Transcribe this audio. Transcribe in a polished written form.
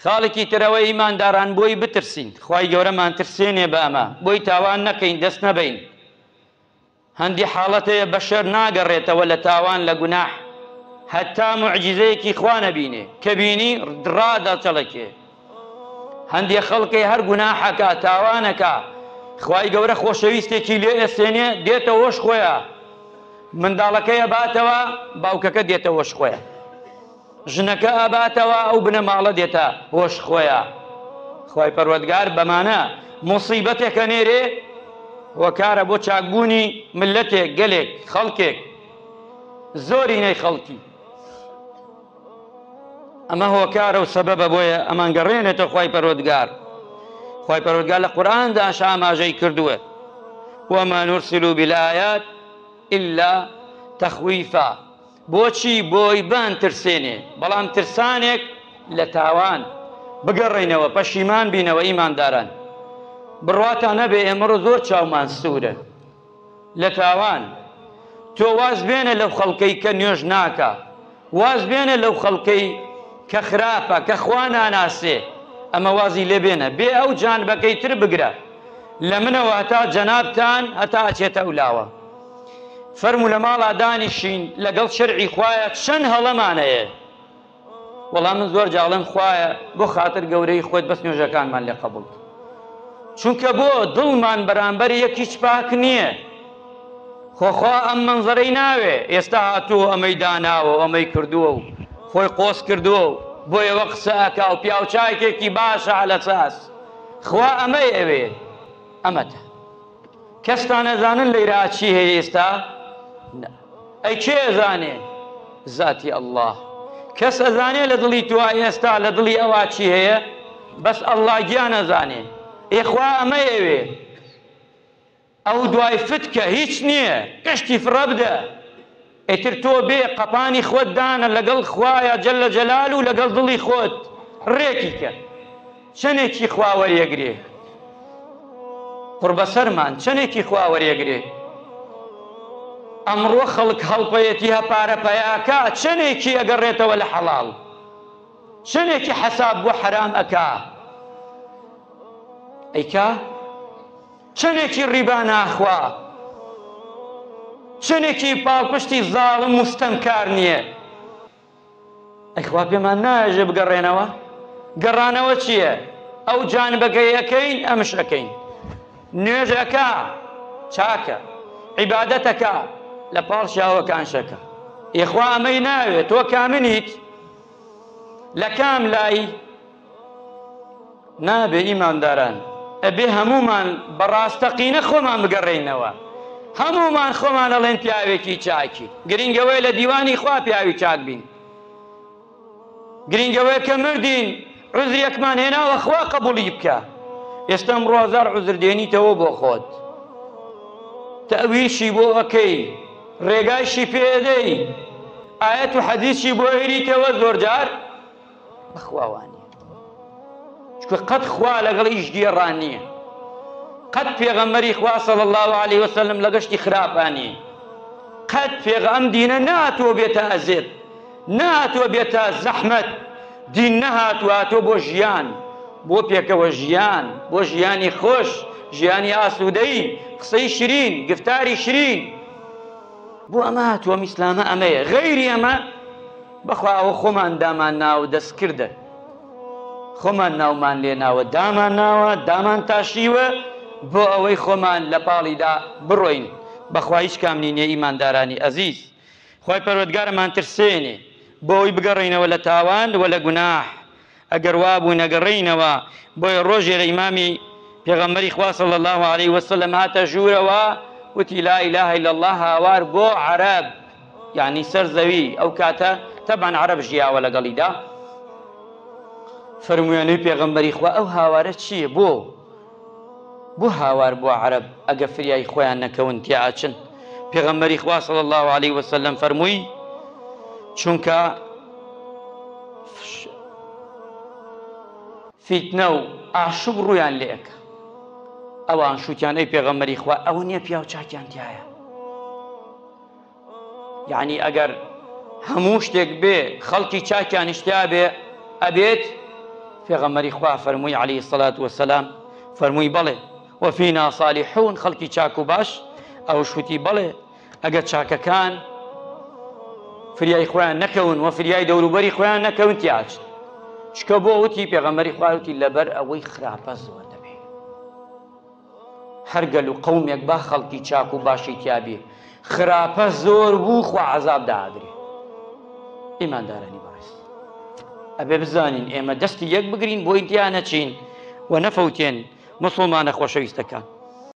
خاڵێکی ترەوەی ئیمانداران بۆی بترسین، خوای گەورەمان ترسێنێ بە ئەمە، بۆی تاوان نەکەین، دەست نەبەین. هەندی حاڵەتەیە بەشەر ناگەڕێتەوە لە تاوان لە گوناح هەتا موعجیزەیەکی خوا نەبینێ، کە بینی ڕادەچەڵەکێ. هەندێ خەڵکی هەر گوناحەکە تاوانەکە، خوای گەورە خۆشەویستێکی لێ ئێستێنێ دێتە هۆش خۆیە، منداڵەکەی ئەباتەوە باوکەکە دێتە هۆش خۆیە، ژنەکە ئەباتەوە ئەو بنە ماڵە دێتە هۆش خۆیە. خوای پەروەردگار بەمانە موسیبەتێکە نێرێ وەکارە بۆ چاکبوونی ملەتێک، گەلێک، خەڵکێک، زۆرینەی خەڵکی. ئەمە هۆکارە و سەبەبە بۆیە ئەمان گەڕێنێتە خوای پەروەردگار. خوای پەروەردگار لە قورئاندا ئاماژەی کردووە: وما نرسل بالآيات إلا تخويفا. بۆچی؟ بۆی بان ترسێنێ، بەڵام ترسانێک لە تاوان بگەڕێنەوە، پەشیمان بینەوە. ئیمانداران بڕواتان نەبێ ئێمەڕۆ زۆر چاومان سوورە لە تاوان. تۆ واز بێنە لەو خەڵکەی کە نوێژ ناکە، واز بێنە لەو خەڵکەی کە خراپە، کە خوا ناناسێ، ئەمە وازی لێ بێنە، بێ ئەو جانبەکەی تر بگرە لە منەوە هەتا جەنابتان هەتا ئەچێتە ئەولاوە. فەرموو لە ماڵا دانیشین لەگەڵ شەرعی خوایە چەند هەڵەمانەیە. وەڵام من زۆر جاڵم خوایە بۆ خاتر گەورەی خۆت بەس نوێژەکانمان لێ قەبوڵ، چونکە بۆ دڵمان بەرامبەر یەکیچ پاک نییە. خۆخوا ئەم منزەرەی ناوێ، ئێستا هاتووە ئەمەی داناوە و ئەمەی کردووە و خۆی قۆس کردووە و بۆ ئێوە قسە ئەکا و پیاوچاکێکی باشە عەلە چاس. خوا ئەمەی ئەوێ، ئەمەتە. کەستان ئەزانن لەیرا چی هەیە ئێستا؟ ئەی کێ ئەزانێ؟ زاتی ئەڵڵاه. کەس ئەزانێ لە دڵی تووە ئێستا لە دڵی ئەوە چی هەیە؟ بەس ئەڵڵا گیان ئەزانێ. ئێخوا ئەمەی ئەوێ. ئەو دوای فتکە هیچ نییە، قشتی فڕە بدە. ئیتر تۆ بێ قەپانی خۆت دانە لەگەڵ خوایە جەلە جەلال و لەگەڵ دڵی خۆت ڕێکی کە چەندێکی خوا وەریەگرێ. قوربەسەرمان چەندێکی خوا وەریەگرێ. ئەمڕۆ خەڵک هەڵپەیەتی هەپارە پەیاکە چەندێکی ئەگەڕێتەوە لە حەڵاڵ، چەندێکی حەساب بۆ حەرام ئەکا. ئەیکا چەندێکی ڕیبا ناخوا، چەندێکی پاڵپشتی زاڵم مستەمکار نییە. ئەیخوا پێمان ناژێ بگەڕێنەوە. گەڕانەوە چییە؟ ئەو جانبەکەی ئەەکەین ئەمش ئەەکەین. نوێژەکە چاکە، عیبادەتەکە لە پاڵ شاوەکان شەکە. ئێخوا ئەمەی ناوێت. تۆ کامنیت لە کام لای نابێ. ئیمانداران ئەبێ هەمومان بەڕاستەقینە خۆمان بگەڕێینەوە، هەمومان خۆمان ئەڵێن پیاوێکی چاکی. گرنگەوەی لە دیوانی خوا پیاوی چاک بین. گرنگەوەی کە مردین عوزرێکمان هێناوە خوا قبوڵی بکە. ئێستا ئەمڕۆ هەزار عوزر دێنیتەوە بۆ خۆت، تەویشی بۆ ئەەکەی، ڕێگایشی پێدەی، ئایەت و حەدیثی بۆ هێریتەوە زۆر جار بەخواوانی. چکە قەت خوا لەگەڵ ئیش گێڕان نییە، قەت پێغەمبەری خوا صلی الله علیه وسلم لە گەشتی خراپانی، قەت پێغەم دینە نهاتووە بێتە ئەزێت، نهاتووە بێتە زەحمەت. دین نەهاتووە، هاتووە بۆ ژیان، بۆ پێکەوە ژیان، بۆ ژیانی خۆش، ژیانی ئاسوودەی، قسەی شیرین، گفتاری شیرین. بۆ ئەمە هاتووە ئیسلامە ئەمەیە. غەیری ئەمە بەخوا ئەوە خۆمان دامان ناوە دەستکردە، خۆمان ناومان لێ ناوە، دامان ناوە، دامان تاشیوە بۆ ئەوەی خۆمان لە پاڵیدا بڕۆین. بەخوا هیچ کام نینێ. ئیماندارانی ئەزیز، خوای پەروەردگارمان ترسێنێ بۆ ئەوەی بگەڕێینەوە لە تاوان و لە گوناح. ئەگەر وا بوو نەگەڕێینەوە، بۆیە ڕۆژێ لە ئیمامی پێغەمبەری خوا صلی الله علیه وسلم هاتە ژوورەوە، وتی لا إله إلا الله هاوار بۆ عەرەب، یعنی سەر زەوی. ئەو کاتە تەبعەن عەرەب ژیاوە لەگەڵیدا. فەرموویانەی پێغەمبەری خوا ئەو هاوارە چییە؟ بۆ هاوار بۆ عەرەب ئەگە فریای خۆیان نەکەون تێئاچن؟ پێغەمبەری خوا صلی الله علیه وسلم فەرمووی چونکە فیتنە و ئاشوب ڕوویان لێ ئەکا. ئەوان شووتیانەی پێغەمبەری خوا ئەوە نییە پیاو چاکیان تایە. یعنی ئەگەر هەموو شتێک بێ خەڵکی چاکیان شتیا بێ ئەبێت پێغەمبەری خوا فەرمووی عەلەیهی سەڵات وەسەلام فەرمووی بەڵێ وەفینا صالیحون خەڵکی چاک و باش ئەوش وتی بەڵێ ئەگەر چاکەکان فریای خۆیان نەکەون و فریای دەوروبەری خۆیان نەکەون تیاچن چکە بۆ وتی پێغەمبەری خوا وتی لەبەر ئەوەی خراپە زۆر دەبێت هەر گەل و قەومێک با خەڵکی چاک و باشی تیابێ خراپە زۆر بوو خوا عەزاب داهاترێ ئیماندارانی بەڕێز ئەبێ بزانین ئێمە دەستی یەک بگرین بۆ ئینتیا نەچین و نەفەوتێن مسلمانە خۆشەویستەکان